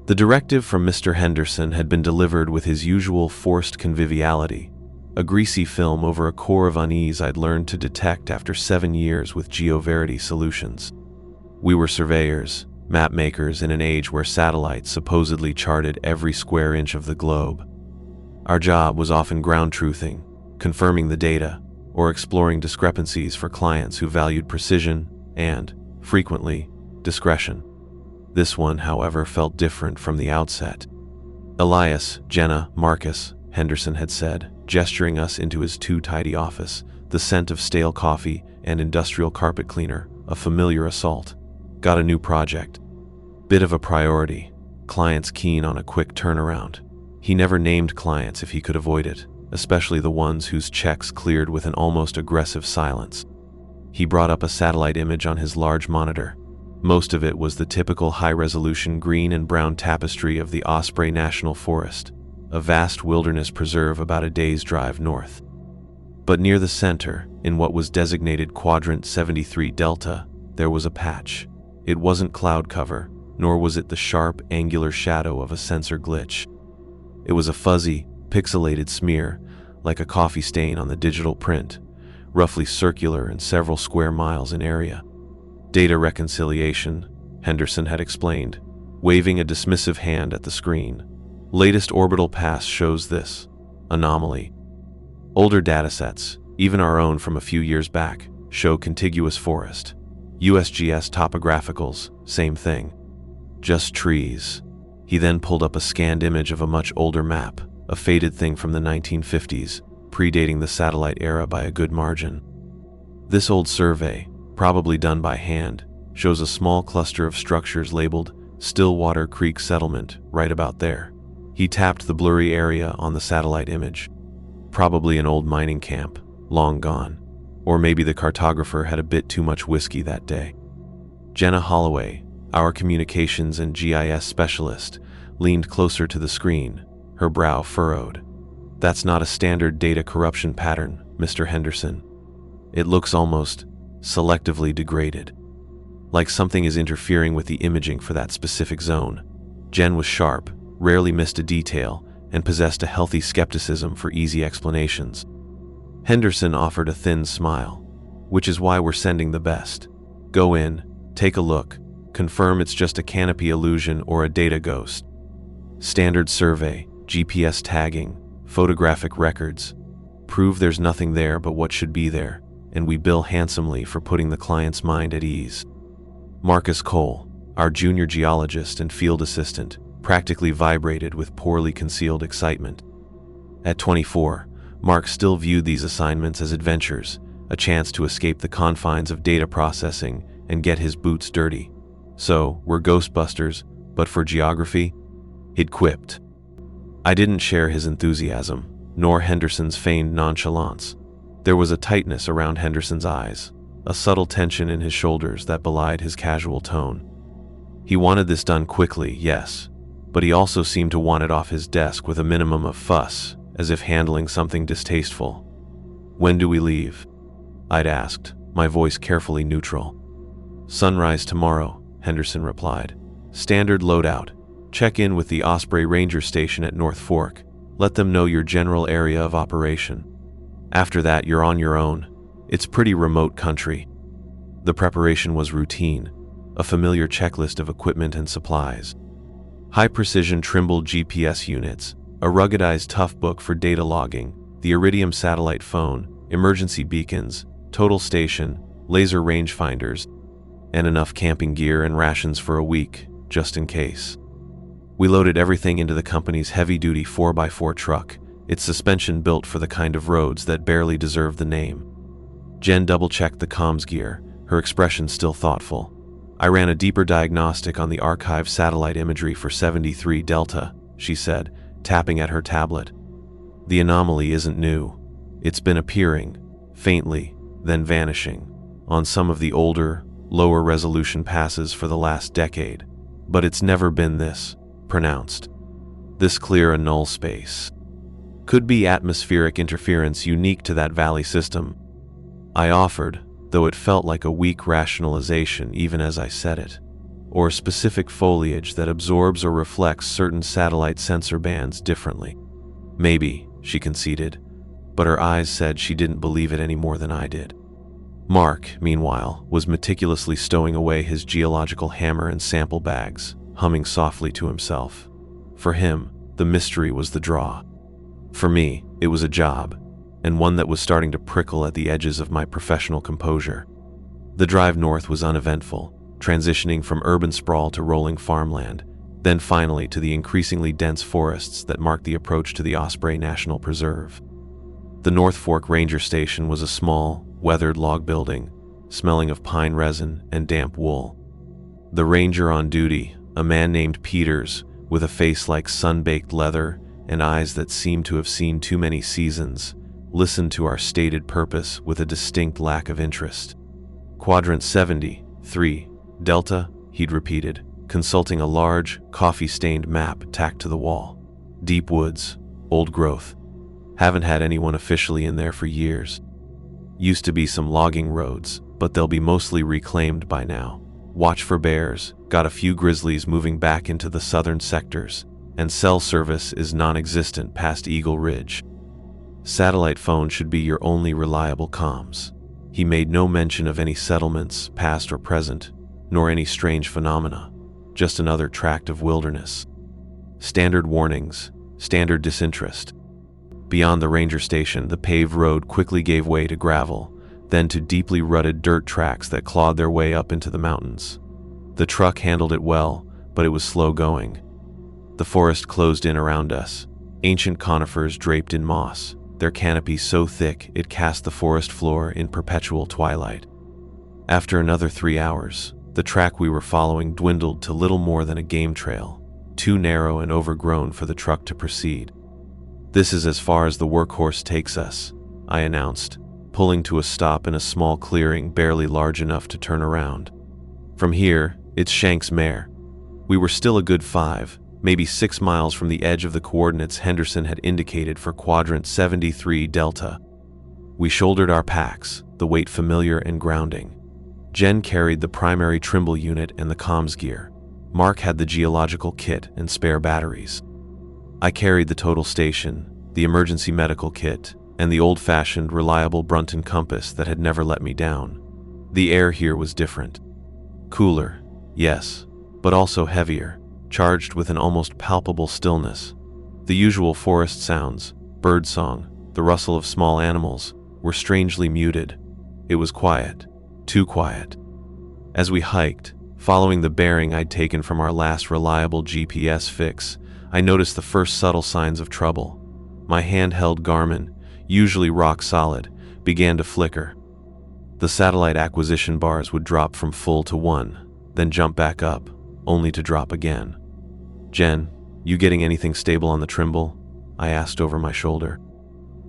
The directive from Mr. Henderson had been delivered with his usual forced conviviality, a greasy film over a core of unease I'd learned to detect after 7 years with GeoVerity Solutions. We were surveyors, map makers in an age where satellites supposedly charted every square inch of the globe. Our job was often ground truthing, confirming the data, or exploring discrepancies for clients who valued precision and, frequently, discretion. This one, however, felt different from the outset. Elias, Jenna, Marcus, Henderson had said, gesturing us into his too-tidy office, the scent of stale coffee and industrial carpet cleaner, a familiar assault. Got a new project. Bit of a priority. Clients keen on a quick turnaround. He never named clients if he could avoid it, especially the ones whose checks cleared with an almost aggressive silence. He brought up a satellite image on his large monitor. Most of it was the typical high-resolution green and brown tapestry of the Osprey National Forest, a vast wilderness preserve about a day's drive north. But near the center, in what was designated Quadrant 73 Delta, there was a patch. It wasn't cloud cover, nor was it the sharp, angular shadow of a sensor glitch. It was a fuzzy, pixelated smear, like a coffee stain on the digital print, roughly circular and several square miles in area. Data reconciliation, Henderson had explained, waving a dismissive hand at the screen. Latest orbital pass shows this anomaly. Older datasets, even our own from a few years back, show contiguous forest. USGS topographicals, same thing. Just trees. He then pulled up a scanned image of a much older map, a faded thing from the 1950s, predating the satellite era by a good margin. This old survey, probably done by hand, shows a small cluster of structures labeled Stillwater Creek Settlement right about there. He tapped the blurry area on the satellite image. Probably an old mining camp, long gone. Or maybe the cartographer had a bit too much whiskey that day. Jenna Holloway, our communications and GIS specialist, leaned closer to the screen, her brow furrowed. That's not a standard data corruption pattern, Mr. Henderson. It looks almost selectively degraded. Like something is interfering with the imaging for that specific zone. Jen was sharp, rarely missed a detail, and possessed a healthy skepticism for easy explanations. Henderson offered a thin smile, which is why we're sending the best. Go in, take a look, confirm it's just a canopy illusion or a data ghost. Standard survey, GPS tagging, photographic records. Prove there's nothing there but what should be there, and we bill handsomely for putting the client's mind at ease. Marcus Cole, our junior geologist and field assistant, practically vibrated with poorly concealed excitement. At 24, Mark still viewed these assignments as adventures, a chance to escape the confines of data processing and get his boots dirty. So, we're Ghostbusters, but for geography? He'd quipped. I didn't share his enthusiasm, nor Henderson's feigned nonchalance. There was a tightness around Henderson's eyes, a subtle tension in his shoulders that belied his casual tone. He wanted this done quickly, yes, but he also seemed to want it off his desk with a minimum of fuss, as if handling something distasteful. When do we leave? I'd asked, my voice carefully neutral. Sunrise tomorrow, Henderson replied. Standard loadout. Check in with the Osprey Ranger Station at North Fork. Let them know your general area of operation. After that, you're on your own. It's pretty remote country. The preparation was routine, a familiar checklist of equipment and supplies. High-precision Trimble GPS units, a ruggedized tough book for data logging, the Iridium satellite phone, emergency beacons, total station, laser rangefinders, and enough camping gear and rations for a week, just in case. We loaded everything into the company's heavy-duty 4x4 truck, its suspension built for the kind of roads that barely deserve the name. Jen double-checked the comms gear, her expression still thoughtful. I ran a deeper diagnostic on the archived satellite imagery for 73 Delta, she said, tapping at her tablet. The anomaly isn't new. It's been appearing, faintly, then vanishing, on some of the older, lower-resolution passes for the last decade. But it's never been this pronounced. This clear a null space. Could be atmospheric interference unique to that valley system. I offered, though it felt like a weak rationalization even as I said it. or specific foliage that absorbs or reflects certain satellite sensor bands differently. Maybe, she conceded, but her eyes said she didn't believe it any more than I did. Mark, meanwhile, was meticulously stowing away his geological hammer and sample bags, humming softly to himself. For him, the mystery was the draw. For me, it was a job, and one that was starting to prickle at the edges of my professional composure. The drive north was uneventful, transitioning from urban sprawl to rolling farmland, then finally to the increasingly dense forests that marked the approach to the Osprey National Preserve. The North Fork Ranger Station was a small, weathered log building, smelling of pine resin and damp wool. The ranger on duty, a man named Peters, with a face like sun-baked leather and eyes that seemed to have seen too many seasons, listened to our stated purpose with a distinct lack of interest. Quadrant 73, Delta, he'd repeated, consulting a large, coffee-stained map tacked to the wall. Deep woods, old growth. Haven't had anyone officially in there for years. Used to be some logging roads, but they'll be mostly reclaimed by now. Watch for bears, got a few grizzlies moving back into the southern sectors, and cell service is non-existent past Eagle Ridge. Satellite phone should be your only reliable comms. He made no mention of any settlements, past or present, nor any strange phenomena, just another tract of wilderness. Standard warnings, standard disinterest. Beyond the ranger station, the paved road quickly gave way to gravel, then to deeply rutted dirt tracks that clawed their way up into the mountains. The truck handled it well, but it was slow going. The forest closed in around us, ancient conifers draped in moss, their canopy so thick it cast the forest floor in perpetual twilight. After another 3 hours, the track we were following dwindled to little more than a game trail, too narrow and overgrown for the truck to proceed. "This is as far as the workhorse takes us," I announced, pulling to a stop in a small clearing barely large enough to turn around. "From here, it's Shank's mare." We were still a good 5, maybe 6 miles from the edge of the coordinates Henderson had indicated for Quadrant 73 Delta. We shouldered our packs, the weight familiar and grounding. Jen carried the primary Trimble unit and the comms gear. Mark had the geological kit and spare batteries. I carried the total station, the emergency medical kit, and the old-fashioned, reliable Brunton compass that had never let me down. The air here was different. Cooler, yes, but also heavier, charged with an almost palpable stillness. The usual forest sounds, birdsong, the rustle of small animals, were strangely muted. It was quiet, too quiet. As we hiked, following the bearing I'd taken from our last reliable GPS fix, I noticed the first subtle signs of trouble. My handheld Garmin, usually rock solid, began to flicker. The satellite acquisition bars would drop from full to 1, then jump back up, only to drop again. "Jen, you getting anything stable on the Trimble?" I asked over my shoulder.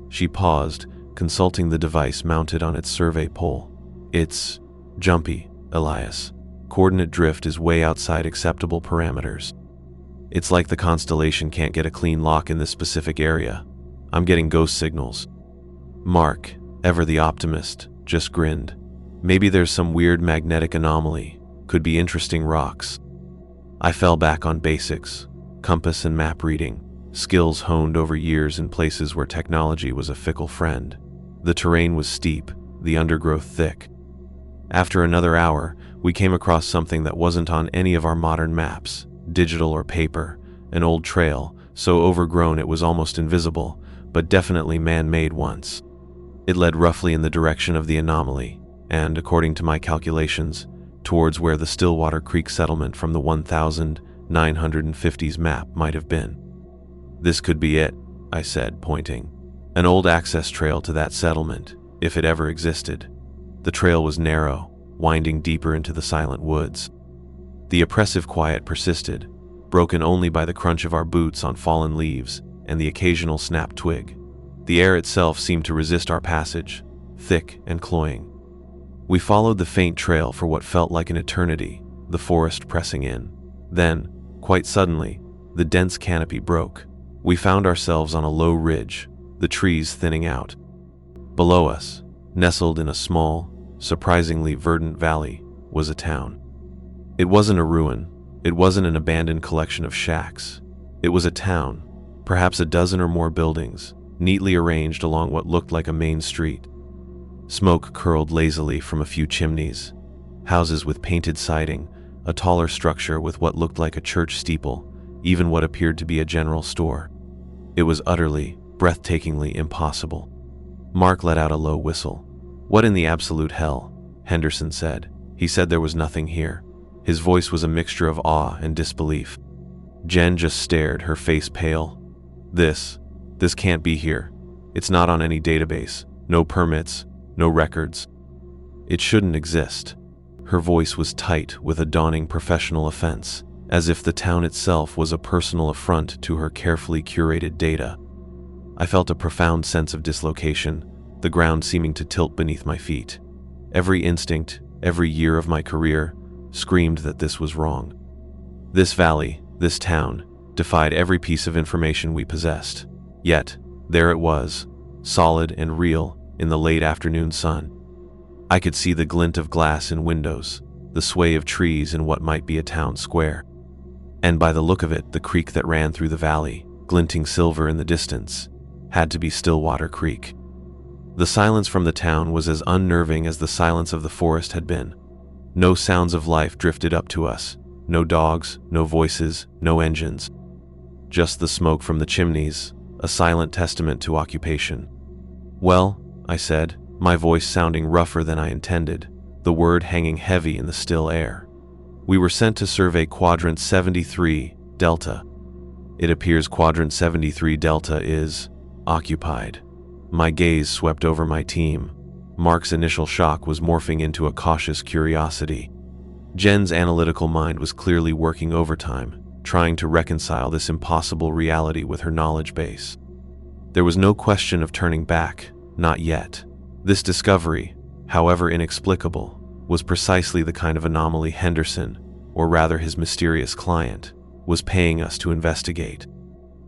She paused, consulting the device mounted on its survey pole. "It's jumpy, Elias. Coordinate drift is way outside acceptable parameters. It's like the constellation can't get a clean lock in this specific area. I'm getting ghost signals." Mark, ever the optimist, just grinned. "Maybe there's some weird magnetic anomaly. Could be interesting rocks." I fell back on basics, compass and map reading, skills honed over years in places where technology was a fickle friend. The terrain was steep, the undergrowth thick. After another hour, we came across something that wasn't on any of our modern maps, digital or paper, an old trail, so overgrown it was almost invisible, but definitely man-made once. It led roughly in the direction of the anomaly, and, according to my calculations, towards where the Stillwater Creek settlement from the 1950s map might have been. "This could be it," I said, pointing. "An old access trail to that settlement, if it ever existed." The trail was narrow, winding deeper into the silent woods. The oppressive quiet persisted, broken only by the crunch of our boots on fallen leaves and the occasional snapped twig. The air itself seemed to resist our passage, thick and cloying. We followed the faint trail for what felt like an eternity, the forest pressing in. Then, quite suddenly, the dense canopy broke. We found ourselves on a low ridge, the trees thinning out. Below us, nestled in a small, surprisingly verdant valley, was a town. It wasn't a ruin. It wasn't an abandoned collection of shacks. It was a town, perhaps a dozen or more buildings, neatly arranged along what looked like a main street. Smoke curled lazily from a few chimneys, houses with painted siding, a taller structure with what looked like a church steeple, even what appeared to be a general store. It was utterly, breathtakingly impossible. Mark let out a low whistle. "What in the absolute hell?" Henderson said. He said there was nothing here. His voice was a mixture of awe and disbelief. Jen just stared, her face pale. This can't be here. It's not on any database. No permits, no records. It shouldn't exist." Her voice was tight with a dawning professional offense, as if the town itself was a personal affront to her carefully curated data. I felt a profound sense of dislocation, the ground seeming to tilt beneath my feet. Every instinct, every year of my career, screamed that this was wrong. This valley, this town, defied every piece of information we possessed. Yet, there it was, solid and real, in the late afternoon sun. I could see the glint of glass in windows, the sway of trees in what might be a town square. And by the look of it, the creek that ran through the valley, glinting silver in the distance, had to be Stillwater Creek. The silence from the town was as unnerving as the silence of the forest had been. No sounds of life drifted up to us. No dogs, no voices, no engines. Just the smoke from the chimneys, a silent testament to occupation. "Well," I said, my voice sounding rougher than I intended, the word hanging heavy in the still air. "We were sent to survey Quadrant 73, Delta. It appears Quadrant 73 Delta is occupied." My gaze swept over my team. Mark's initial shock was morphing into a cautious curiosity. Jen's analytical mind was clearly working overtime, trying to reconcile this impossible reality with her knowledge base. There was no question of turning back, not yet. This discovery, however inexplicable, was precisely the kind of anomaly Henderson, or rather his mysterious client, was paying us to investigate.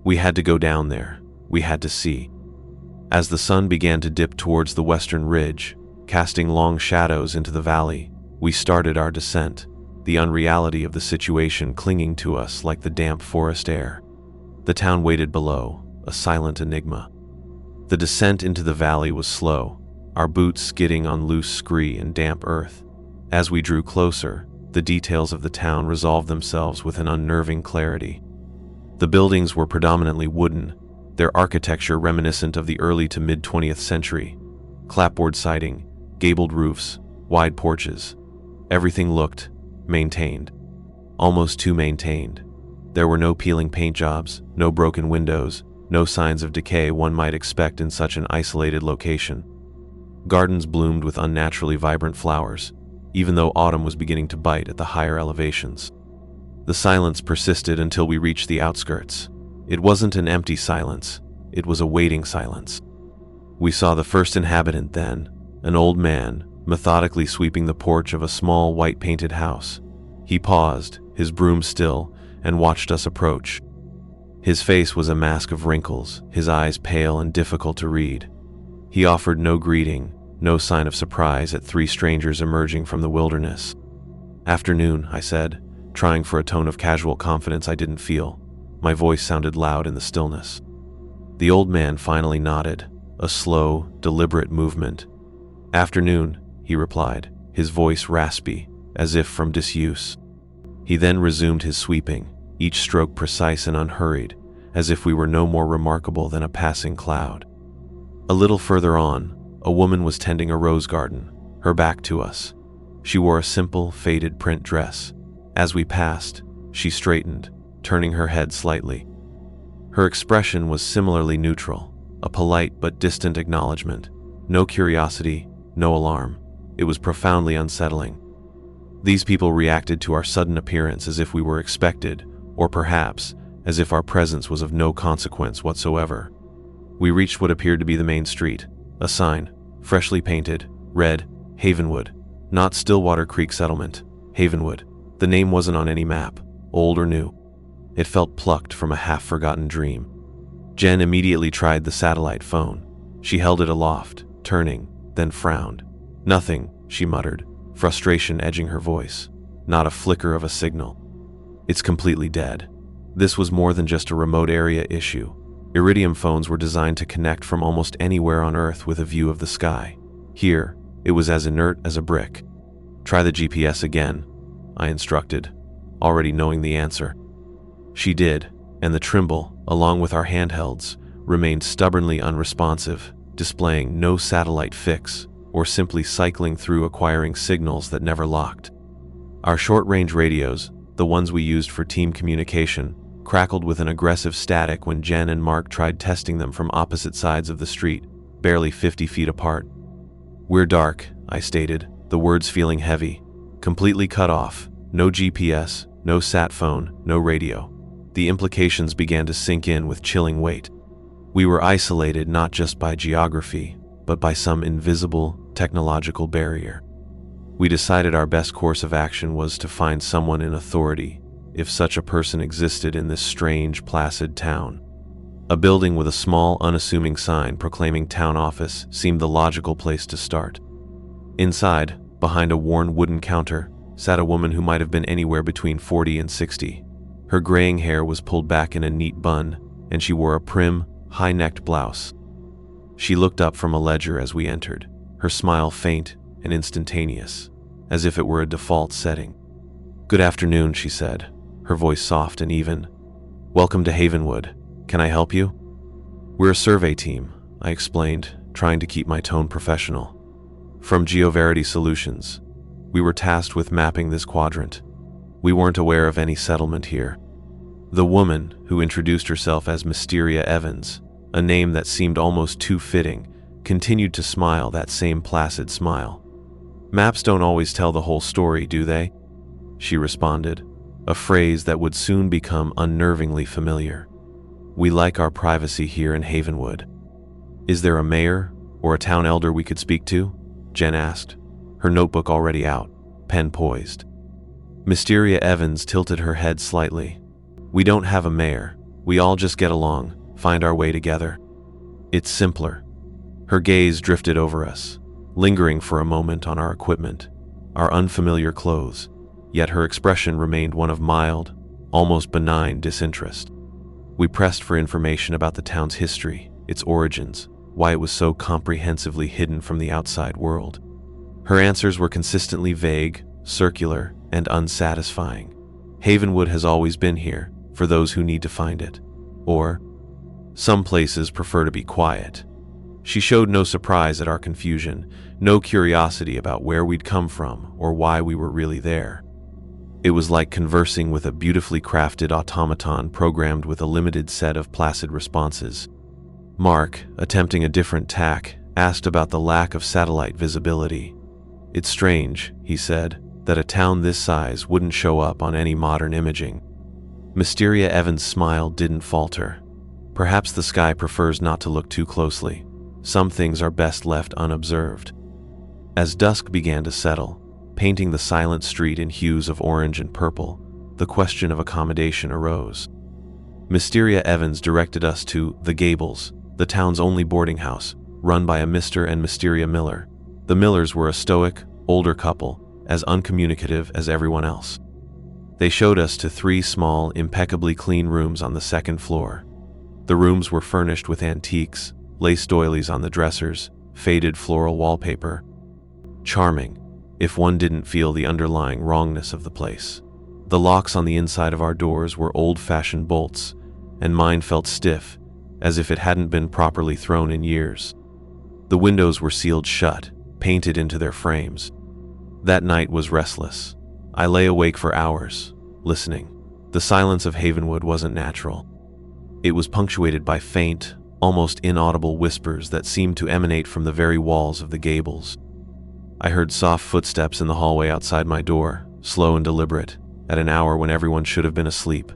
We had to go down there. We had to see. As the sun began to dip towards the western ridge, casting long shadows into the valley, we started our descent, the unreality of the situation clinging to us like the damp forest air. The town waited below, a silent enigma. The descent into the valley was slow, our boots skidding on loose scree and damp earth. As we drew closer, the details of the town resolved themselves with an unnerving clarity. The buildings were predominantly wooden, their architecture reminiscent of the early to mid-20th century. Clapboard siding, gabled roofs, wide porches. Everything looked maintained. Almost too maintained. There were no peeling paint jobs, no broken windows, no signs of decay one might expect in such an isolated location. Gardens bloomed with unnaturally vibrant flowers, even though autumn was beginning to bite at the higher elevations. The silence persisted until we reached the outskirts. It wasn't an empty silence, it was a waiting silence. We saw the first inhabitant then, an old man, methodically sweeping the porch of a small white-painted house. He paused, his broom still, and watched us approach. His face was a mask of wrinkles, his eyes pale and difficult to read. He offered no greeting, no sign of surprise at three strangers emerging from the wilderness. "Afternoon," I said, trying for a tone of casual confidence I didn't feel. My voice sounded loud in the stillness. The old man finally nodded, a slow, deliberate movement. "Afternoon," he replied, his voice raspy, as if from disuse. He then resumed his sweeping, each stroke precise and unhurried, as if we were no more remarkable than a passing cloud. A little further on, a woman was tending a rose garden, her back to us. She wore a simple, faded print dress. As we passed, she straightened, turning her head slightly. Her expression was similarly neutral, a polite but distant acknowledgement. No curiosity, no alarm. It was profoundly unsettling. These people reacted to our sudden appearance as if we were expected, or perhaps as if our presence was of no consequence whatsoever. We reached what appeared to be the main street. A sign, freshly painted, read, Havenwood. Not Stillwater Creek Settlement, Havenwood. The name wasn't on any map, old or new. It felt plucked from a half-forgotten dream. Jen immediately tried the satellite phone. She held it aloft, turning, then frowned. "Nothing," she muttered, frustration edging her voice. not a flicker of a signal. It's completely dead. This was more than just a remote area issue. Iridium phones were designed to connect from almost anywhere on Earth with a view of the sky. Here, it was as inert as a brick. "Try the GPS again," I instructed, already knowing the answer. She did, and the Trimble, along with our handhelds, remained stubbornly unresponsive, displaying no satellite fix, or simply cycling through acquiring signals that never locked. Our short-range radios, the ones we used for team communication, crackled with an aggressive static when Jen and Mark tried testing them from opposite sides of the street, barely 50 feet apart. "We're dark," I stated, the words feeling heavy. "Completely cut off. No GPS, no sat phone, no radio." The implications began to sink in with chilling weight. We were isolated not just by geography, but by some invisible technological barrier. We decided our best course of action was to find someone in authority, if such a person existed in this strange, placid town. A building with a small, unassuming sign proclaiming town office seemed the logical place to start. Inside, behind a worn wooden counter, sat a woman who might have been anywhere between 40 and 60. Her graying hair was pulled back in a neat bun, and she wore a prim, high-necked blouse. She looked up from a ledger as we entered, her smile faint and instantaneous, as if it were a default setting. "Good afternoon," she said, her voice soft and even. "Welcome to Havenwood. Can I help you?" "We're a survey team," I explained, trying to keep my tone professional. "From GeoVerity Solutions. We were tasked with mapping this quadrant. We weren't aware of any settlement here." The woman, who introduced herself as Mysteria Evans, a name that seemed almost too fitting, continued to smile that same placid smile. "Maps don't always tell the whole story, do they?" she responded, a phrase that would soon become unnervingly familiar. "We like our privacy here in Havenwood." "Is there a mayor or a town elder we could speak to?" Jen asked, her notebook already out, pen poised. Mysteria Evans tilted her head slightly. "We don't have a mayor. We all just get along, find our way together. It's simpler." Her gaze drifted over us, lingering for a moment on our equipment, our unfamiliar clothes, yet her expression remained one of mild, almost benign disinterest. We pressed for information about the town's history, its origins, why it was so comprehensively hidden from the outside world. Her answers were consistently vague, circular, and unsatisfying. "Havenwood has always been here, for those who need to find it." Or, "Some places prefer to be quiet." She showed no surprise at our confusion, no curiosity about where we'd come from or why we were really there. It was like conversing with a beautifully crafted automaton programmed with a limited set of placid responses. Mark, attempting a different tack, asked about the lack of satellite visibility. "It's strange," he said, "that a town this size wouldn't show up on any modern imaging." Mysteria Evans' smile didn't falter. "Perhaps the sky prefers not to look too closely. Some things are best left unobserved." As dusk began to settle, painting the silent street in hues of orange and purple, the question of accommodation arose. Mysteria Evans directed us to The Gables, the town's only boarding house, run by a Mr. and Mysteria Miller. The Millers were a stoic, older couple, as uncommunicative as everyone else. They showed us to 3 small, impeccably clean rooms on the second floor. The rooms were furnished with antiques, lace doilies on the dressers, faded floral wallpaper. Charming, if one didn't feel the underlying wrongness of the place. The locks on the inside of our doors were old-fashioned bolts, and mine felt stiff, as if it hadn't been properly thrown in years. The windows were sealed shut, painted into their frames. That night was restless. I lay awake for hours, listening. The silence of Havenwood wasn't natural. It was punctuated by faint, almost inaudible whispers that seemed to emanate from the very walls of the Gables. I heard soft footsteps in the hallway outside my door, slow and deliberate, at an hour when everyone should have been asleep.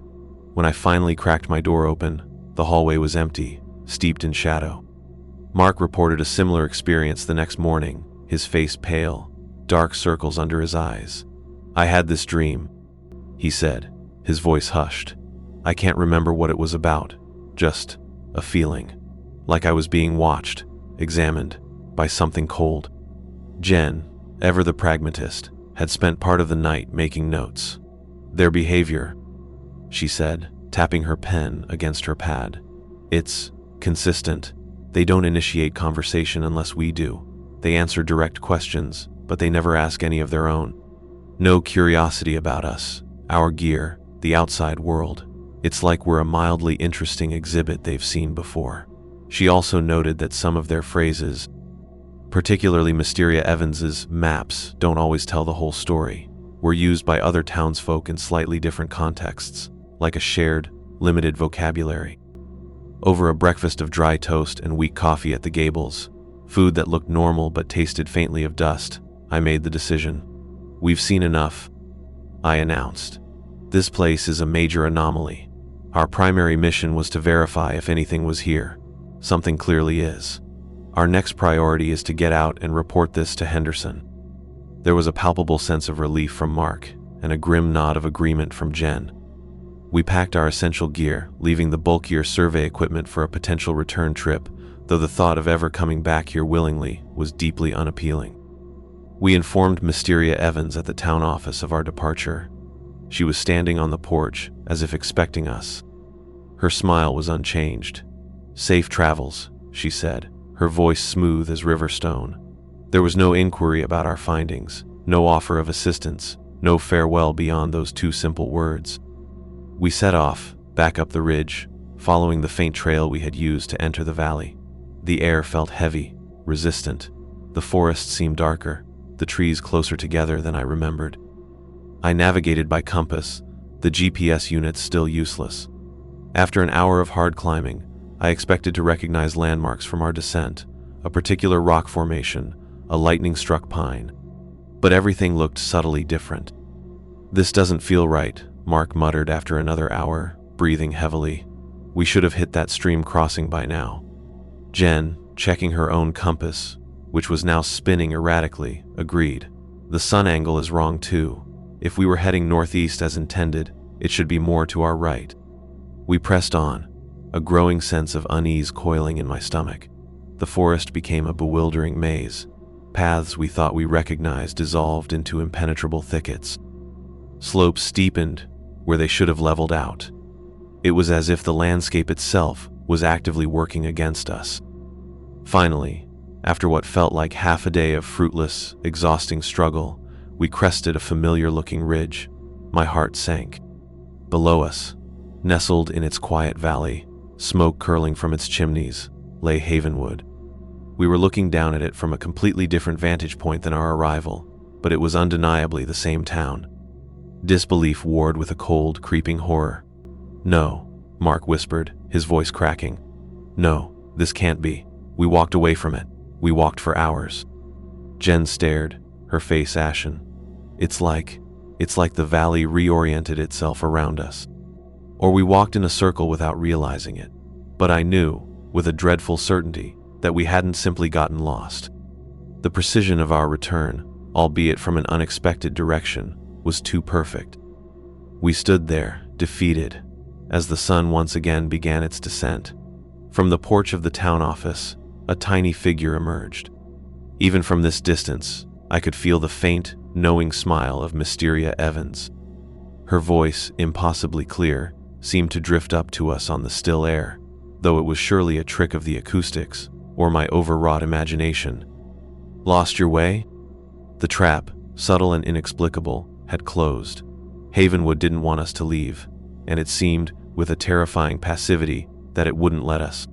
When I finally cracked my door open, the hallway was empty, steeped in shadow. Mark reported a similar experience the next morning, his face pale, dark circles under his eyes. "I had this dream," he said, his voice hushed. "I can't remember what it was about, just a feeling, like I was being watched, examined, by something cold." Jen, ever the pragmatist, had spent part of the night making notes. "Their behavior," she said, tapping her pen against her pad. "It's consistent. They don't initiate conversation unless we do. They answer direct questions, but they never ask any of their own. No curiosity about us, our gear, the outside world. It's like we're a mildly interesting exhibit they've seen before." She also noted that some of their phrases, particularly Mysteria Evans's maps, don't always tell the whole story, were used by other townsfolk in slightly different contexts, like a shared, limited vocabulary. Over a breakfast of dry toast and weak coffee at the Gables, food that looked normal but tasted faintly of dust, I made the decision. "We've seen enough," I announced. "This place is a major anomaly. Our primary mission was to verify if anything was here. Something clearly is. Our next priority is to get out and report this to Henderson." There was a palpable sense of relief from Mark, and a grim nod of agreement from Jen. We packed our essential gear, leaving the bulkier survey equipment for a potential return trip, though the thought of ever coming back here willingly was deeply unappealing. We informed Mysteria Evans at the town office of our departure. She was standing on the porch, as if expecting us. Her smile was unchanged. "Safe travels," she said, her voice smooth as river stone. There was no inquiry about our findings, no offer of assistance, no farewell beyond those two simple words. We set off, back up the ridge, following the faint trail we had used to enter the valley. The air felt heavy, resistant. The forest seemed darker, the trees closer together than I remembered. I navigated by compass, the GPS unit still useless. After an hour of hard climbing, I expected to recognize landmarks from our descent, a particular rock formation, a lightning-struck pine. But everything looked subtly different. "This doesn't feel right," Mark muttered after another hour, breathing heavily. "We should have hit that stream crossing by now." Jen, checking her own compass, which was now spinning erratically, agreed. "The sun angle is wrong too. If we were heading northeast as intended, it should be more to our right." We pressed on, a growing sense of unease coiling in my stomach. The forest became a bewildering maze. Paths we thought we recognized dissolved into impenetrable thickets. Slopes steepened where they should have leveled out. It was as if the landscape itself was actively working against us. Finally, after what felt like half a day of fruitless, exhausting struggle, we crested a familiar-looking ridge. My heart sank. Below us, nestled in its quiet valley, smoke curling from its chimneys, lay Havenwood. We were looking down at it from a completely different vantage point than our arrival, but it was undeniably the same town. Disbelief warred with a cold, creeping horror. "No," Mark whispered, his voice cracking. "No, this can't be. We walked away from it. We walked for hours." Jen stared, her face ashen. It's like the valley reoriented itself around us. Or we walked in a circle without realizing it. But I knew, with a dreadful certainty, that we hadn't simply gotten lost. The precision of our return, albeit from an unexpected direction, was too perfect. We stood there, defeated, as the sun once again began its descent. From the porch of the town office, a tiny figure emerged. Even from this distance, I could feel the faint, knowing smile of Mysteria Evans. Her voice, impossibly clear, seemed to drift up to us on the still air, though it was surely a trick of the acoustics, or my overwrought imagination. "Lost your way?" The trap, subtle and inexplicable, had closed. Havenwood didn't want us to leave, and it seemed, with a terrifying passivity, that it wouldn't let us.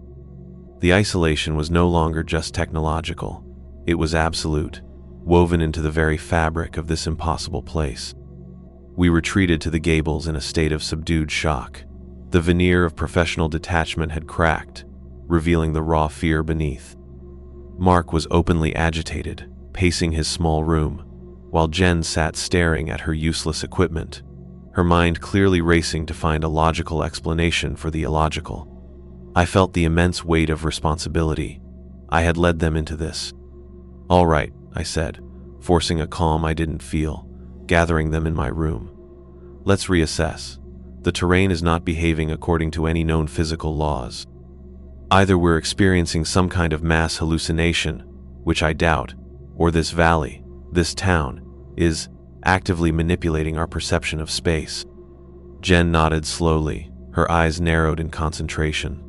The isolation was no longer just technological. It was absolute, woven into the very fabric of this impossible place. We retreated to the Gables in a state of subdued shock. The veneer of professional detachment had cracked, revealing the raw fear beneath. Mark was openly agitated, pacing his small room, while Jen sat staring at her useless equipment, her mind clearly racing to find a logical explanation for the illogical. I felt the immense weight of responsibility. I had led them into this. "All right," I said, forcing a calm I didn't feel, gathering them in my room. "Let's reassess. The terrain is not behaving according to any known physical laws. Either we're experiencing some kind of mass hallucination, which I doubt, or this valley, this town, is actively manipulating our perception of space. Jen nodded slowly, her eyes narrowed in concentration.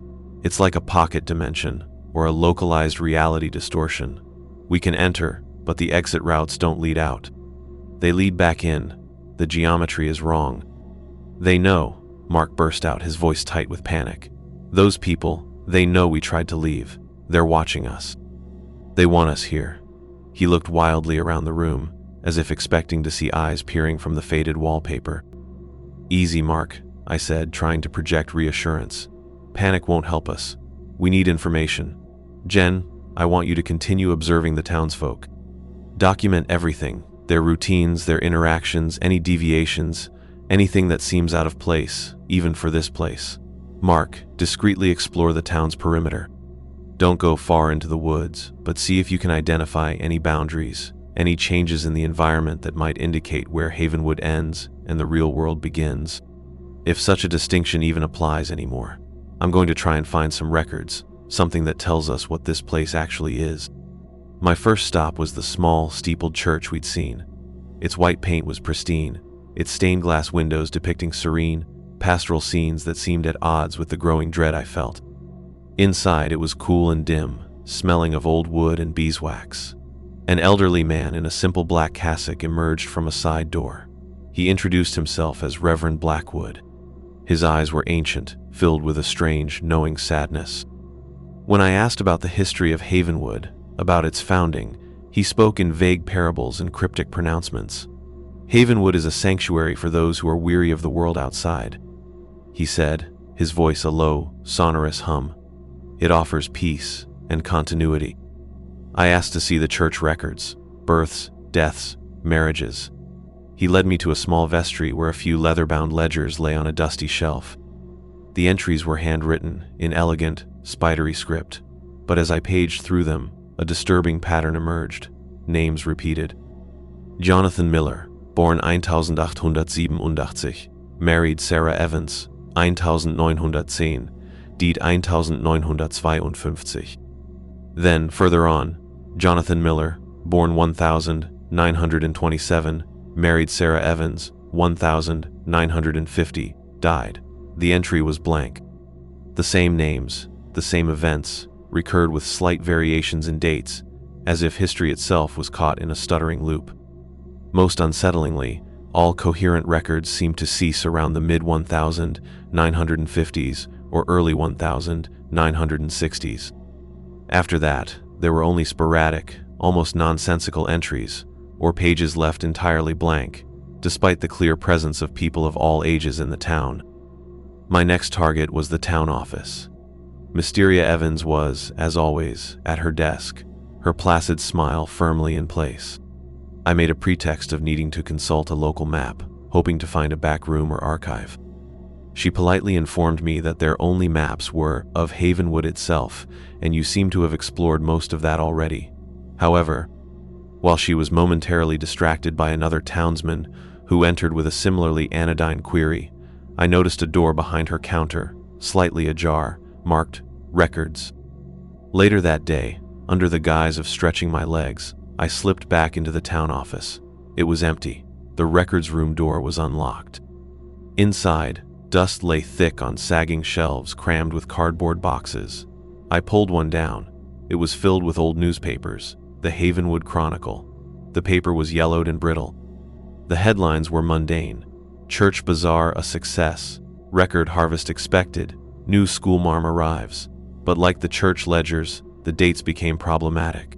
It's like a pocket dimension, or a localized reality distortion. We can enter, but the exit routes don't lead out. They lead back in. The geometry is wrong. They know, Mark burst out, his voice tight with panic. Those people, they know we tried to leave. They're watching us. They want us here. He looked wildly around the room, as if expecting to see eyes peering from the faded wallpaper. Easy, Mark, I said, trying to project reassurance. Panic won't help us. We need information. Jen, I want you to continue observing the townsfolk. Document everything, their routines, their interactions, any deviations, anything that seems out of place, even for this place. Mark, discreetly explore the town's perimeter. Don't go far into the woods, but see if you can identify any boundaries, any changes in the environment that might indicate where Havenwood ends and the real world begins. If such a distinction even applies anymore. I'm going to try and find some records, something that tells us what this place actually is. My first stop was the small, steepled church we'd seen. Its white paint was pristine, its stained glass windows depicting serene, pastoral scenes that seemed at odds with the growing dread I felt. Inside, it was cool and dim, smelling of old wood and beeswax. An elderly man in a simple black cassock emerged from a side door. He introduced himself as Reverend Blackwood. His eyes were ancient, filled with a strange, knowing sadness. When I asked about the history of Havenwood, about its founding, he spoke in vague parables and cryptic pronouncements. Havenwood is a sanctuary for those who are weary of the world outside, he said, his voice a low, sonorous hum. It offers peace and continuity. I asked to see the church records, births, deaths, marriages. He led me to a small vestry where a few leather-bound ledgers lay on a dusty shelf. The entries were handwritten in elegant, spidery script, but as I paged through them, a disturbing pattern emerged. Names repeated. Jonathan Miller, born 1887, married Sarah Evans, 1910, died 1952. Then, further on, Jonathan Miller, born 1927, married Sarah Evans, 1950, died. The entry was blank. The same names, the same events, recurred with slight variations in dates, as if history itself was caught in a stuttering loop. Most unsettlingly, all coherent records seemed to cease around the mid-1950s or early 1960s. After that, there were only sporadic, almost nonsensical entries, or pages left entirely blank, despite the clear presence of people of all ages in the town. My next target was the town office. Mysteria Evans was, as always, at her desk, her placid smile firmly in place. I made a pretext of needing to consult a local map, hoping to find a back room or archive. She politely informed me that their only maps were of Havenwood itself, and you seem to have explored most of that already. However, while she was momentarily distracted by another townsman who entered with a similarly anodyne query, I noticed a door behind her counter, slightly ajar, marked Records. Later that day, under the guise of stretching my legs, I slipped back into the town office. It was empty. The records room door was unlocked. Inside, dust lay thick on sagging shelves crammed with cardboard boxes. I pulled one down. It was filled with old newspapers, the Havenwood Chronicle. The paper was yellowed and brittle. The headlines were mundane. Church bazaar a success. Record harvest expected. New schoolmarm arrives. But like the church ledgers, the dates became problematic.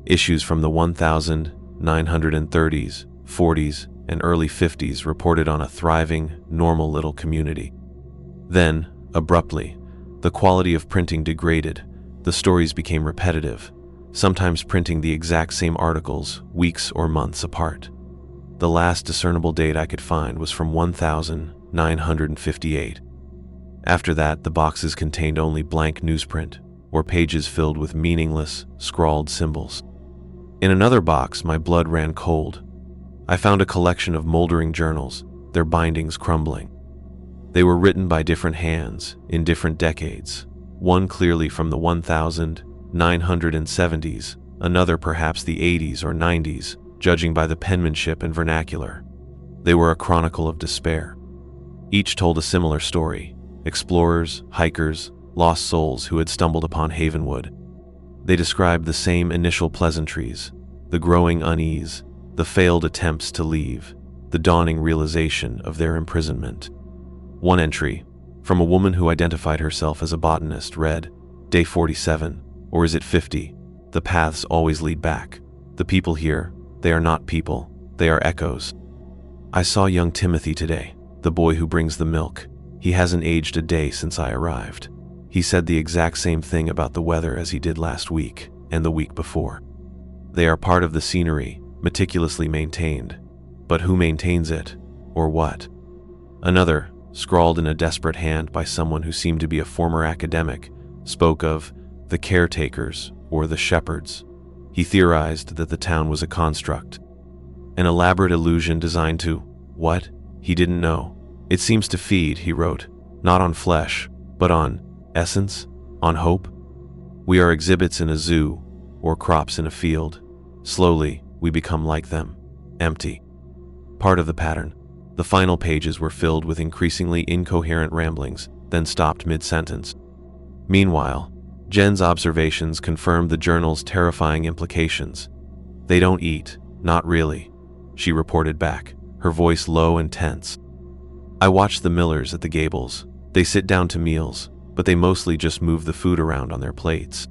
Issues from the 1930s, 40s, and early 50s reported on a thriving, normal little community. Then, abruptly, the quality of printing degraded. The stories became repetitive, sometimes printing the exact same articles weeks or months apart. The last discernible date I could find was from 1958. After that, the boxes contained only blank newsprint, or pages filled with meaningless, scrawled symbols. In another box, my blood ran cold. I found a collection of moldering journals, their bindings crumbling. They were written by different hands, in different decades, one clearly from the 1970s, another perhaps the 80s or 90s, judging by the penmanship and vernacular. They were a chronicle of despair. Each told a similar story: explorers, hikers, lost souls who had stumbled upon Havenwood. They described the same initial pleasantries, the growing unease, the failed attempts to leave, the dawning realization of their imprisonment. One entry, from a woman who identified herself as a botanist, read, "Day 47, or is it 50? The paths always lead back. The people here, they are not people, they are echoes. I saw young Timothy today, the boy who brings the milk. He hasn't aged a day since I arrived. He said the exact same thing about the weather as he did last week and the week before. They are part of the scenery, meticulously maintained. But who maintains it, or what?" Another, scrawled in a desperate hand by someone who seemed to be a former academic, spoke of the caretakers or the shepherds. He theorized that the town was a construct, an elaborate illusion designed to, what? He didn't know. It seems to feed, he wrote, not on flesh, but on essence, on hope. We are exhibits in a zoo, or crops in a field. Slowly, we become like them, empty. Part of the pattern. The final pages were filled with increasingly incoherent ramblings, then stopped mid-sentence. Meanwhile, Jen's observations confirmed the journal's terrifying implications. "They don't eat, not really," she reported back, her voice low and tense. "I watch the millers at the gables. They sit down to meals, but they mostly just move the food around on their plates.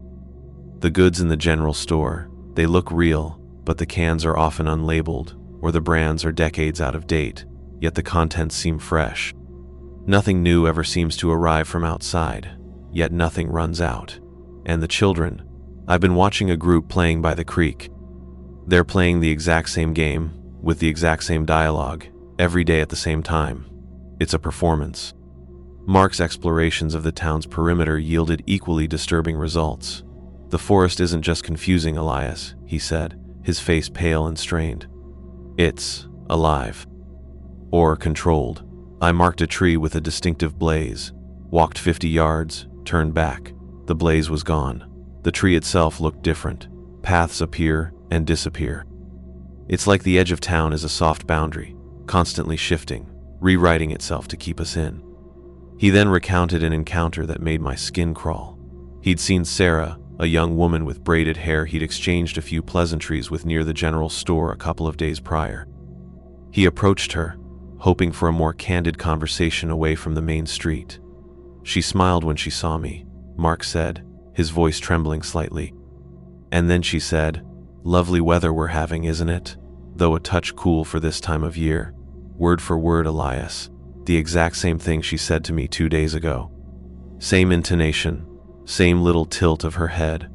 The goods in the general store, they look real, but the cans are often unlabeled, or the brands are decades out of date, yet the contents seem fresh. Nothing new ever seems to arrive from outside, yet nothing runs out. And the children, I've been watching a group playing by the creek. They're playing the exact same game, with the exact same dialogue, every day at the same time. It's a performance." Mark's explorations of the town's perimeter yielded equally disturbing results. "The forest isn't just confusing, Elias," he said, his face pale and strained. "It's alive. Or controlled. I marked a tree with a distinctive blaze, walked 50 yards, turned back. The blaze was gone. The tree itself looked different. Paths appear and disappear. It's like the edge of town is a soft boundary, constantly shifting, rewriting itself to keep us in." He then recounted an encounter that made my skin crawl. He'd seen Sarah, a young woman with braided hair he'd exchanged a few pleasantries with near the general store a couple of days prior. He approached her, hoping for a more candid conversation away from the main street. "She smiled when she saw me," Mark said, his voice trembling slightly. "And then she said, 'Lovely weather we're having, isn't it? Though a touch cool for this time of year.' Word for word, Elias. The exact same thing she said to me 2 days ago. Same intonation, same little tilt of her head.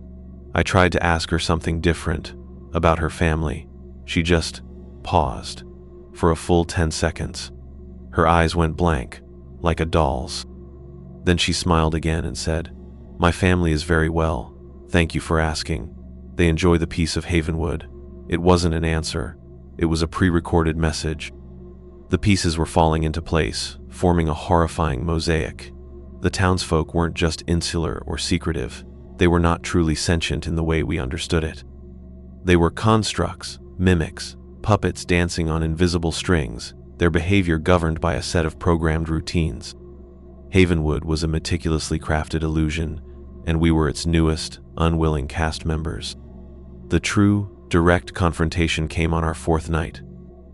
I tried to ask her something different, about her family. She just paused for a full 10 seconds. Her eyes went blank, like a doll's. Then she smiled again and said, 'My family is very well. Thank you for asking. They enjoy the peace of Havenwood.' It wasn't an answer. It was a pre-recorded message. The pieces were falling into place, forming a horrifying mosaic. The townsfolk weren't just insular or secretive. They were not truly sentient in the way we understood it. They were constructs, mimics, puppets dancing on invisible strings, their behavior governed by a set of programmed routines. Havenwood was a meticulously crafted illusion, and we were its newest, unwilling cast members. The true, direct confrontation came on our 4th night,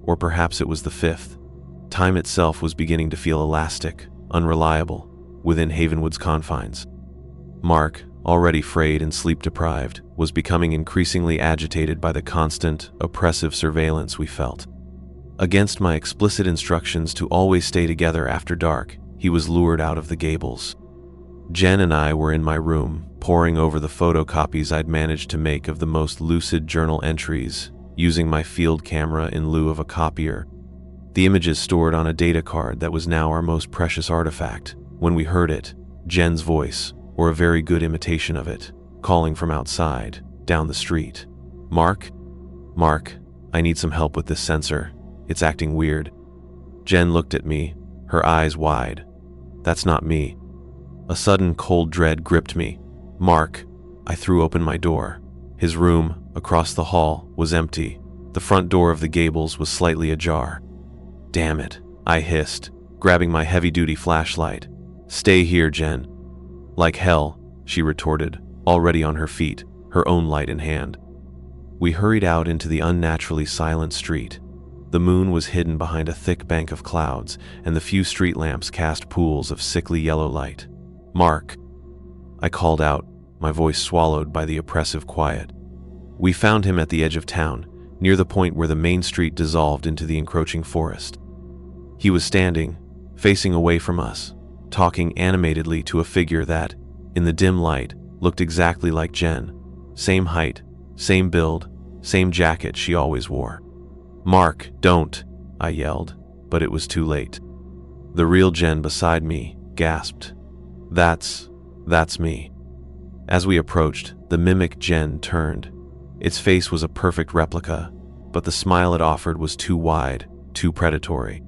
or perhaps it was the 5th. Time itself was beginning to feel elastic, unreliable, within Havenwood's confines. Mark, already frayed and sleep-deprived, was becoming increasingly agitated by the constant, oppressive surveillance we felt. Against my explicit instructions to always stay together after dark, he was lured out of the gables. Jen and I were in my room, poring over the photocopies I'd managed to make of the most lucid journal entries, using my field camera in lieu of a copier. The images stored on a data card that was now our most precious artifact, when we heard it, Jen's voice, or a very good imitation of it, calling from outside, down the street. "Mark? Mark, I need some help with this sensor. It's acting weird." Jen looked at me, her eyes wide. "That's not me." A sudden cold dread gripped me. "Mark." I threw open my door. His room, across the hall, was empty. The front door of the gables was slightly ajar. "Damn it," I hissed, grabbing my heavy-duty flashlight. "Stay here, Jen." "Like hell," she retorted, already on her feet, her own light in hand. We hurried out into the unnaturally silent street. The moon was hidden behind a thick bank of clouds, and the few street lamps cast pools of sickly yellow light. "Mark," I called out, my voice swallowed by the oppressive quiet. We found him at the edge of town, near the point where the main street dissolved into the encroaching forest. He was standing, facing away from us, talking animatedly to a figure that, in the dim light, looked exactly like Jen. Same height, same build, same jacket she always wore. "Mark, don't," I yelled, but it was too late. The real Jen beside me gasped. That's me." As we approached, the mimic Jen turned. Its face was a perfect replica, but the smile it offered was too wide, too predatory.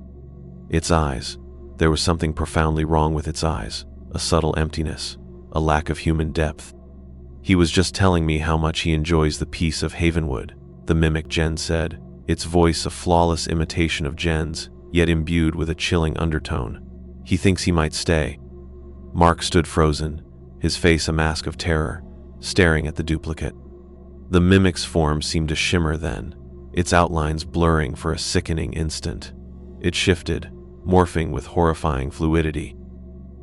Its eyes, there was something profoundly wrong with its eyes, a subtle emptiness, a lack of human depth. "He was just telling me how much he enjoys the peace of Havenwood," the mimic Jen said, its voice a flawless imitation of Jen's, yet imbued with a chilling undertone. "He thinks he might stay." Mark stood frozen, his face a mask of terror, staring at the duplicate. The mimic's form seemed to shimmer then, its outlines blurring for a sickening instant. It shifted, morphing with horrifying fluidity.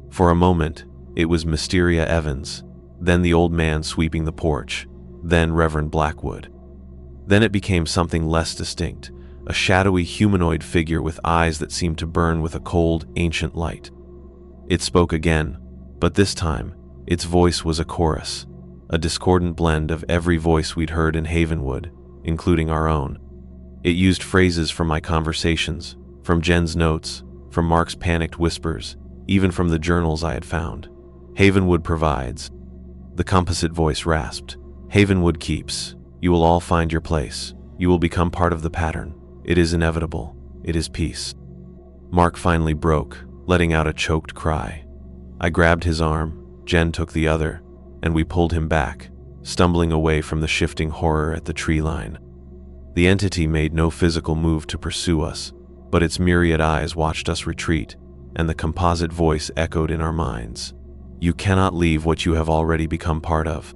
For a moment, it was Mysteria Evans, then the old man sweeping the porch, then Reverend Blackwood. Then it became something less distinct, a shadowy humanoid figure with eyes that seemed to burn with a cold, ancient light. It spoke again, but this time, its voice was a chorus, a discordant blend of every voice we'd heard in Havenwood, including our own. It used phrases from my conversations, from Jen's notes, from Mark's panicked whispers, even from the journals I had found. "Havenwood provides." The composite voice rasped. "Havenwood keeps. You will all find your place. You will become part of the pattern. It is inevitable. It is peace." Mark finally broke, letting out a choked cry. I grabbed his arm, Jen took the other, and we pulled him back, stumbling away from the shifting horror at the tree line. The entity made no physical move to pursue us, but its myriad eyes watched us retreat, and the composite voice echoed in our minds. "You cannot leave what you have already become part of."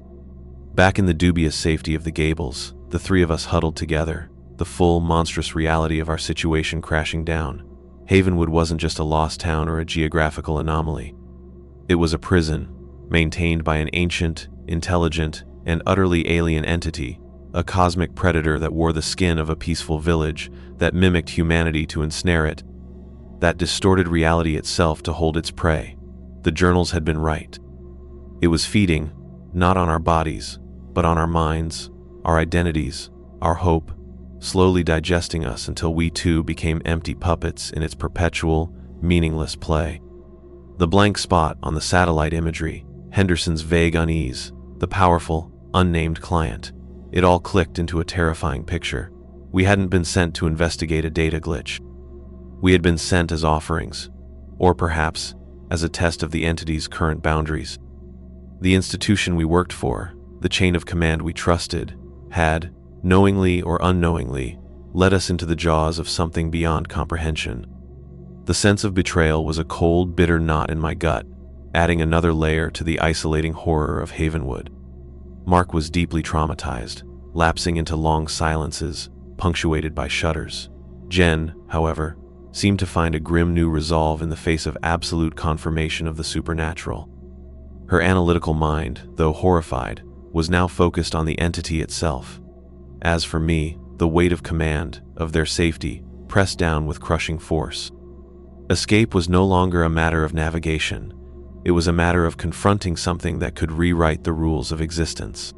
Back in the dubious safety of the gables, the three of us huddled together, the full, monstrous reality of our situation crashing down. Havenwood wasn't just a lost town or a geographical anomaly. It was a prison, maintained by an ancient, intelligent, and utterly alien entity, a cosmic predator that wore the skin of a peaceful village, that mimicked humanity to ensnare it, that distorted reality itself to hold its prey. The journals had been right. It was feeding, not on our bodies, but on our minds, our identities, our hope, slowly digesting us until we too became empty puppets in its perpetual, meaningless play. The blank spot on the satellite imagery, Henderson's vague unease, the powerful, unnamed client. It all clicked into a terrifying picture. We hadn't been sent to investigate a data glitch. We had been sent as offerings, or perhaps as a test of the entity's current boundaries. The institution we worked for, the chain of command we trusted, had, knowingly or unknowingly, led us into the jaws of something beyond comprehension. The sense of betrayal was a cold, bitter knot in my gut, adding another layer to the isolating horror of Havenwood. Mark was deeply traumatized, lapsing into long silences, punctuated by shudders. Jen, however, seemed to find a grim new resolve in the face of absolute confirmation of the supernatural. Her analytical mind, though horrified, was now focused on the entity itself. As for me, the weight of command, of their safety, pressed down with crushing force. Escape was no longer a matter of navigation. It was a matter of confronting something that could rewrite the rules of existence.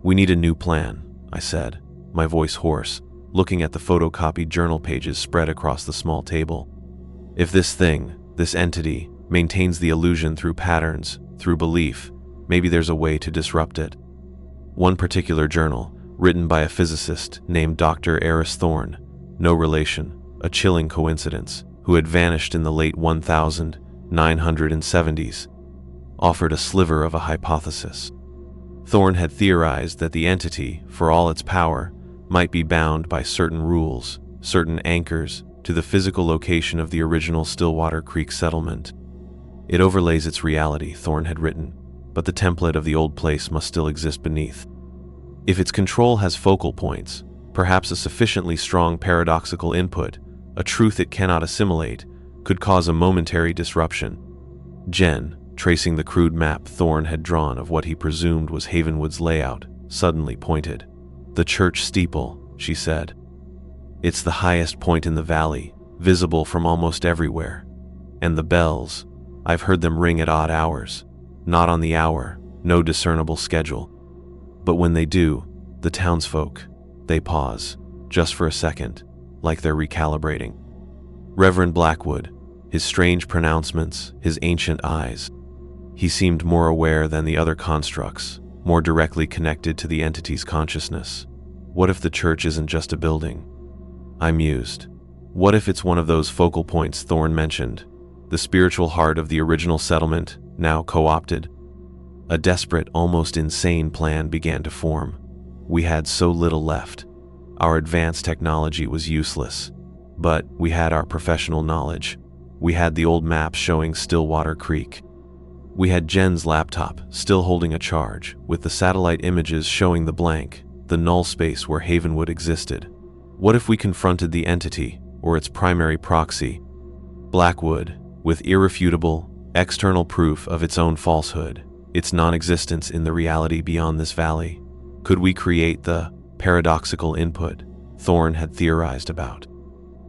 "We need a new plan," I said, my voice hoarse, looking at the photocopied journal pages spread across the small table. "If this thing, this entity, maintains the illusion through patterns, through belief, maybe there's a way to disrupt it." One particular journal, written by a physicist named Dr. Eris Thorne, no relation, a chilling coincidence, who had vanished in the late 1970s, offered a sliver of a hypothesis. Thorne had theorized that the entity, for all its power, might be bound by certain rules, certain anchors, to the physical location of the original Stillwater Creek settlement. It overlays its reality, Thorne had written, but the template of the old place must still exist beneath. If its control has focal points, perhaps a sufficiently strong paradoxical input, a truth it cannot assimilate, could cause a momentary disruption. Jen, tracing the crude map Thorne had drawn of what he presumed was Havenwood's layout, suddenly pointed. "The church steeple," she said. "It's the highest point in the valley, visible from almost everywhere. And the bells, I've heard them ring at odd hours. Not on the hour, no discernible schedule. But when they do, the townsfolk, they pause, just for a second, like they're recalibrating." Reverend Blackwood, his strange pronouncements, his ancient eyes. He seemed more aware than the other constructs, more directly connected to the entity's consciousness. What if the church isn't just a building? I mused. What if it's one of those focal points Thorne mentioned, the spiritual heart of the original settlement, now co-opted? A desperate, almost insane plan began to form. We had so little left. Our advanced technology was useless. But we had our professional knowledge. We had the old maps showing Stillwater Creek. We had Jen's laptop, still holding a charge, with the satellite images showing the blank, the null space where Havenwood existed. What if we confronted the entity, or its primary proxy, Blackwood, with irrefutable, external proof of its own falsehood, its non-existence in the reality beyond this valley? Could we create the paradoxical input Thorne had theorized about?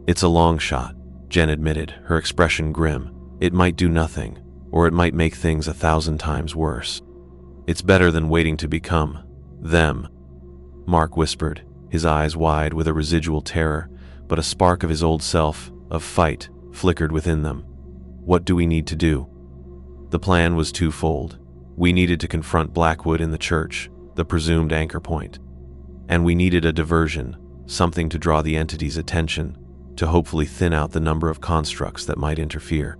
"It's a long shot," Jen admitted, her expression grim. "It might do nothing, or it might make things 1,000 times worse. It's better than waiting to become them." Mark whispered, his eyes wide with a residual terror, but a spark of his old self, of fight, flickered within them. "What do we need to do?" The plan was twofold. We needed to confront Blackwood in the church, the presumed anchor point. And we needed a diversion, something to draw the entity's attention, to hopefully thin out the number of constructs that might interfere.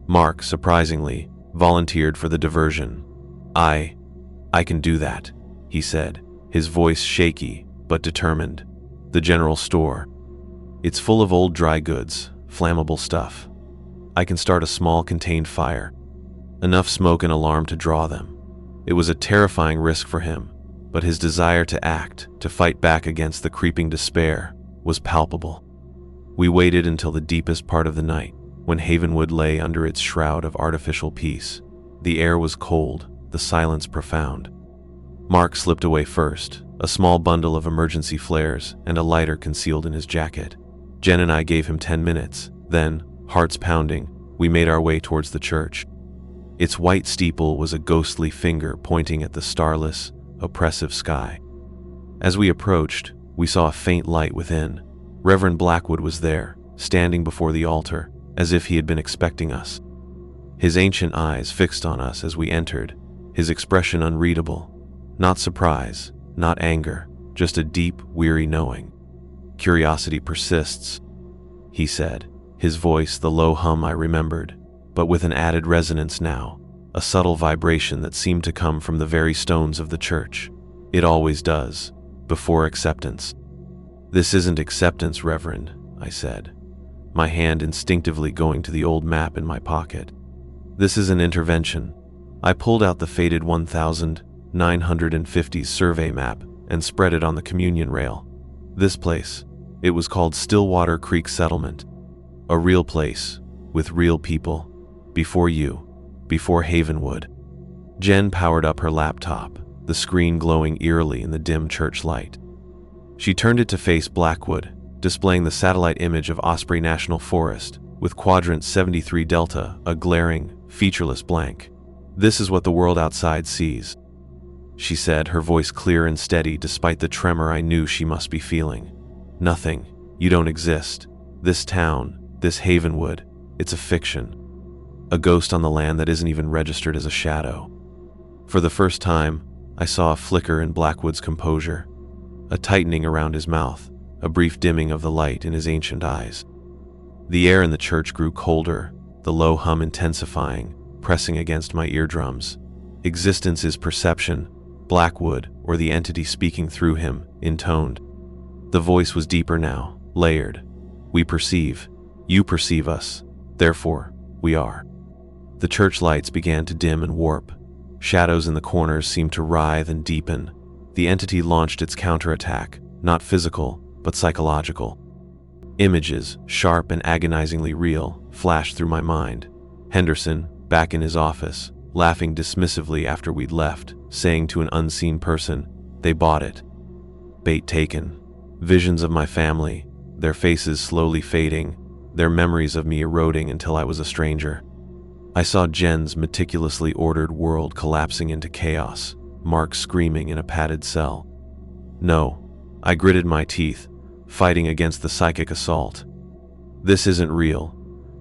Mark, surprisingly, volunteered for the diversion. I can do that," he said, his voice shaky but determined. "The general store. It's full of old dry goods, flammable stuff. I can start a small contained fire. Enough smoke and alarm to draw them." It was a terrifying risk for him, but his desire to act, to fight back against the creeping despair, was palpable. We waited until the deepest part of the night, when Havenwood lay under its shroud of artificial peace. The air was cold, the silence profound. Mark slipped away first, a small bundle of emergency flares and a lighter concealed in his jacket. Jen and I gave him 10 minutes, then, hearts pounding, we made our way towards the church. Its white steeple was a ghostly finger pointing at the starless, oppressive sky. As we approached, we saw a faint light within. Reverend Blackwood was there, standing before the altar, as if he had been expecting us. His ancient eyes fixed on us as we entered, his expression unreadable. Not surprise, not anger, just a deep, weary knowing. "Curiosity persists," he said, his voice the low hum I remembered, but with an added resonance now, a subtle vibration that seemed to come from the very stones of the church. "It always does, before acceptance." "This isn't acceptance, Reverend," I said, my hand instinctively going to the old map in my pocket. "This is an intervention." I pulled out the faded 1950s survey map and spread it on the communion rail. This place, it was called Stillwater Creek Settlement. A real place, with real people, before you, before Havenwood. Jen powered up her laptop, the screen glowing eerily in the dim church light. She turned it to face Blackwood, displaying the satellite image of Osprey National Forest, with quadrant 73 Delta, a glaring, featureless blank. "This is what the world outside sees," she said, her voice clear and steady despite the tremor I knew she must be feeling. "Nothing. You don't exist. This town, this Havenwood, it's a fiction. A ghost on the land that isn't even registered as a shadow." For the first time, I saw a flicker in Blackwood's composure, a tightening around his mouth, a brief dimming of the light in his ancient eyes. The air in the church grew colder, the low hum intensifying, pressing against my eardrums. Existence is perception, Blackwood, or the entity speaking through him, intoned. The voice was deeper now, layered. We perceive. You perceive us. Therefore, we are. The church lights began to dim and warp. Shadows in the corners seemed to writhe and deepen. The entity launched its counterattack, not physical, but psychological. Images, sharp and agonizingly real, flashed through my mind. Henderson, back in his office, laughing dismissively after we'd left, saying to an unseen person, "They bought it." Bait taken. Visions of my family, their faces slowly fading, their memories of me eroding until I was a stranger. I saw Jen's meticulously ordered world collapsing into chaos, Mark screaming in a padded cell. No, I gritted my teeth, fighting against the psychic assault. This isn't real.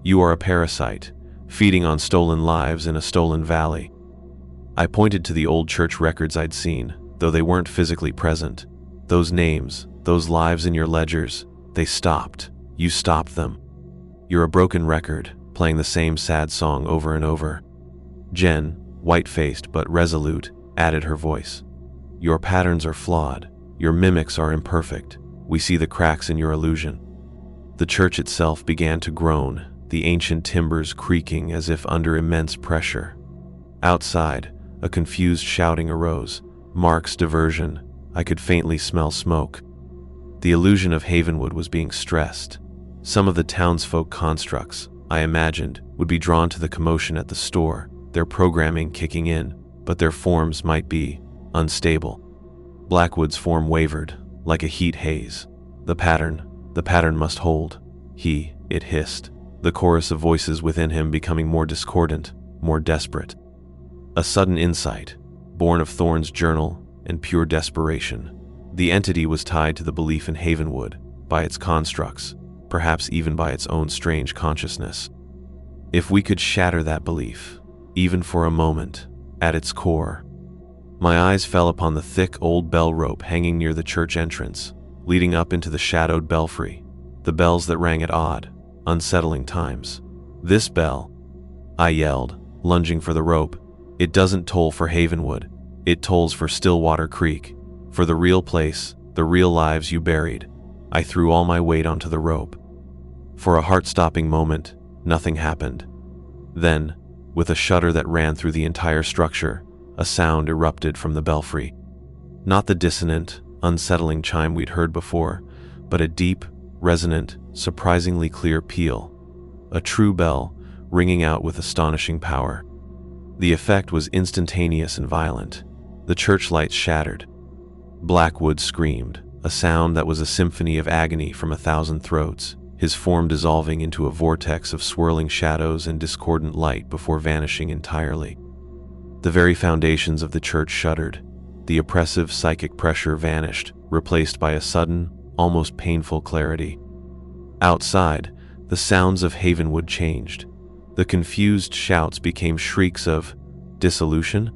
You are a parasite, feeding on stolen lives in a stolen valley. I pointed to the old church records I'd seen, though they weren't physically present. Those names, those lives in your ledgers, they stopped. You stopped them. You're a broken record, playing the same sad song over and over. Jen, white-faced but resolute, added her voice. Your patterns are flawed. Your mimics are imperfect. We see the cracks in your illusion. The church itself began to groan, the ancient timbers creaking as if under immense pressure. Outside, a confused shouting arose. Mark's diversion. I could faintly smell smoke. The illusion of Havenwood was being stressed. Some of the townsfolk constructs, I imagined, would be drawn to the commotion at the store, their programming kicking in, but their forms might be unstable. Blackwood's form wavered, like a heat haze. The pattern must hold. It hissed, the chorus of voices within him becoming more discordant, more desperate. A sudden insight, born of Thorne's journal and pure desperation. The entity was tied to the belief in Havenwood, by its constructs, perhaps even by its own strange consciousness. If we could shatter that belief, even for a moment, at its core. My eyes fell upon the thick old bell rope hanging near the church entrance, leading up into the shadowed belfry, the bells that rang at odd, unsettling times. This bell, I yelled, lunging for the rope, it doesn't toll for Havenwood, it tolls for Stillwater Creek, for the real place, the real lives you buried. I threw all my weight onto the rope. For a heart-stopping moment, nothing happened. Then, with a shudder that ran through the entire structure, a sound erupted from the belfry. Not the dissonant, unsettling chime we'd heard before, but a deep, resonant, surprisingly clear peal. A true bell, ringing out with astonishing power. The effect was instantaneous and violent. The church lights shattered. Blackwood screamed, a sound that was a symphony of agony from 1,000 throats, his form dissolving into a vortex of swirling shadows and discordant light before vanishing entirely. The very foundations of the church shuddered. The oppressive psychic pressure vanished, replaced by a sudden, almost painful clarity. Outside, the sounds of Havenwood changed. The confused shouts became shrieks of dissolution.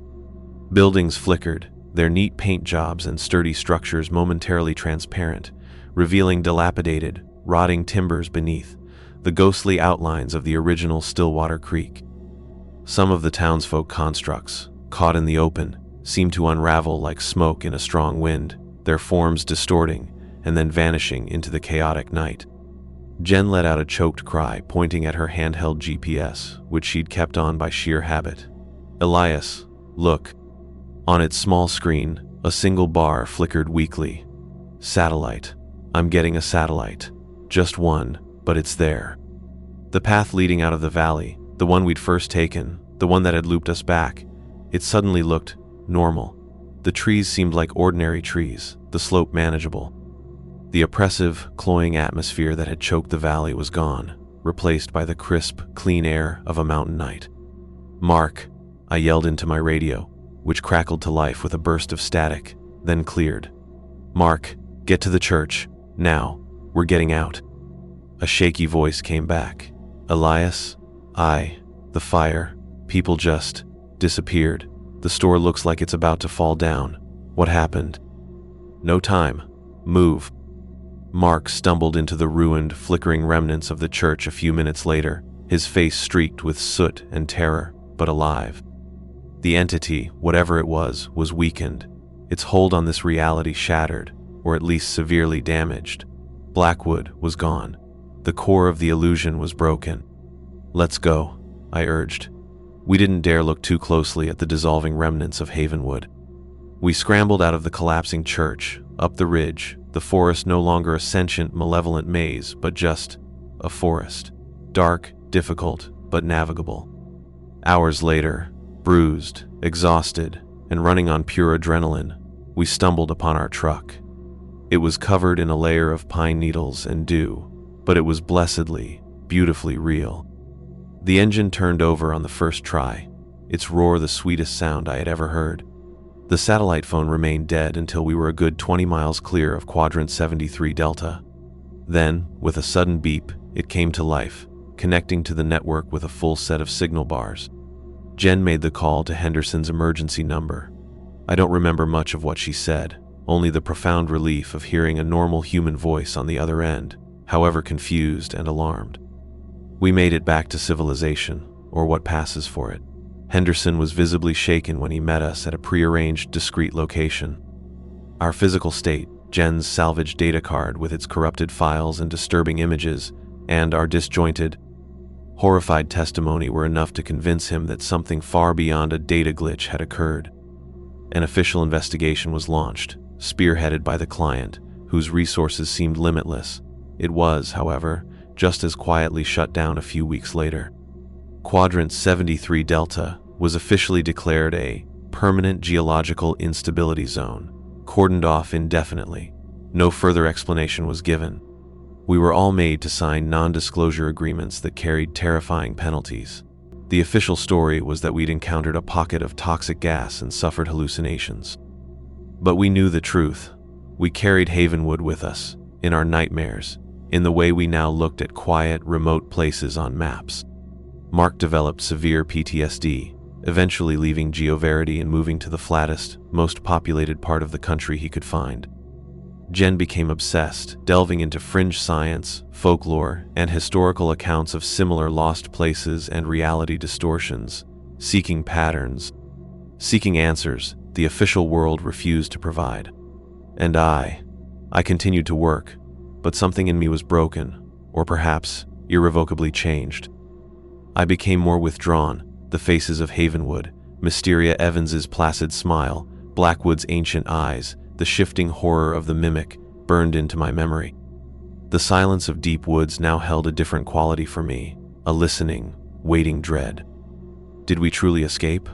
Buildings flickered, their neat paint jobs and sturdy structures momentarily transparent, revealing dilapidated, rotting timbers beneath, the ghostly outlines of the original Stillwater Creek. Some of the townsfolk constructs, caught in the open, seemed to unravel like smoke in a strong wind, their forms distorting and then vanishing into the chaotic night. Jen let out a choked cry, pointing at her handheld GPS, which she'd kept on by sheer habit. "Elias, look." On its small screen, a single bar flickered weakly. "Satellite. I'm getting a satellite. Just one, but it's there." The path leading out of the valley, the one we'd first taken, the one that had looped us back, it suddenly looked normal. The trees seemed like ordinary trees, the slope manageable. The oppressive, cloying atmosphere that had choked the valley was gone, replaced by the crisp, clean air of a mountain night. "Mark," I yelled into my radio, which crackled to life with a burst of static, then cleared. "Mark, get to the church. Now. We're getting out." A shaky voice came back. "Elias? The fire. People just disappeared. The store looks like it's about to fall down. What happened?" "No time. Move." Mark stumbled into the ruined, flickering remnants of the church a few minutes later, his face streaked with soot and terror, but alive. The entity, whatever it was weakened, its hold on this reality shattered, or at least severely damaged. Blackwood was gone. The core of the illusion was broken. "Let's go," I urged. We didn't dare look too closely at the dissolving remnants of Havenwood. We scrambled out of the collapsing church, up the ridge, the forest no longer a sentient, malevolent maze, but just a forest. Dark, difficult, but navigable. Hours later, bruised, exhausted, and running on pure adrenaline, we stumbled upon our truck. It was covered in a layer of pine needles and dew, but it was blessedly, beautifully real. The engine turned over on the first try, its roar the sweetest sound I had ever heard. The satellite phone remained dead until we were a good 20 miles clear of Quadrant 73 Delta. Then, with a sudden beep, it came to life, connecting to the network with a full set of signal bars. Jen made the call to Henderson's emergency number. I don't remember much of what she said, only the profound relief of hearing a normal human voice on the other end, however confused and alarmed. We made it back to civilization, or what passes for it. Henderson was visibly shaken when he met us at a prearranged, discreet location. Our physical state, Jen's salvaged data card with its corrupted files and disturbing images, and our disjointed, horrified testimony were enough to convince him that something far beyond a data glitch had occurred. An official investigation was launched, spearheaded by the client, whose resources seemed limitless. It was, however, just as quietly shut down a few weeks later. Quadrant 73 Delta was officially declared a permanent geological instability zone, cordoned off indefinitely. No further explanation was given. We were all made to sign non-disclosure agreements that carried terrifying penalties. The official story was that we'd encountered a pocket of toxic gas and suffered hallucinations. But we knew the truth. We carried Havenwood with us, in our nightmares, in the way we now looked at quiet, remote places on maps. Mark developed severe PTSD, eventually leaving GeoVerity and moving to the flattest, most populated part of the country he could find. Jen became obsessed, delving into fringe science, folklore, and historical accounts of similar lost places and reality distortions, seeking patterns, seeking answers the official world refused to provide. And I continued to work, but something in me was broken, or perhaps irrevocably changed. I became more withdrawn, the faces of Havenwood, Mysteria Evans's placid smile, Blackwood's ancient eyes, the shifting horror of the mimic burned into my memory. The silence of deep woods now held a different quality for me, a listening, waiting dread. Did we truly escape?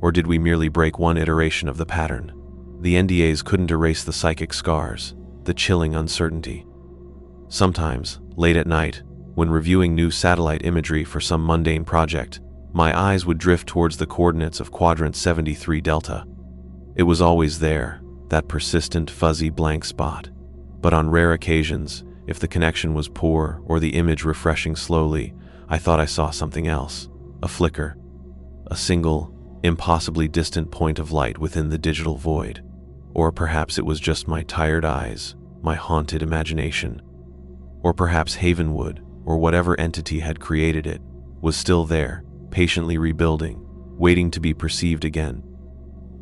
Or did we merely break one iteration of the pattern? The NDAs couldn't erase the psychic scars, the chilling uncertainty. Sometimes, late at night, when reviewing new satellite imagery for some mundane project, my eyes would drift towards the coordinates of Quadrant 73 Delta. It was always there, that persistent, fuzzy blank spot. But on rare occasions, if the connection was poor or the image refreshing slowly, I thought I saw something else, a flicker, a single, impossibly distant point of light within the digital void. Or perhaps it was just my tired eyes, my haunted imagination. Or perhaps Havenwood, or whatever entity had created it, was still there, patiently rebuilding, waiting to be perceived again,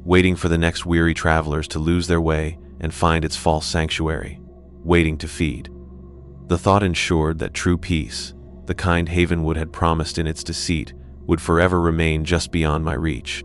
waiting for the next weary travelers to lose their way and find its false sanctuary, waiting to feed. The thought ensured that true peace, the kind Havenwood had promised in its deceit, would forever remain just beyond my reach.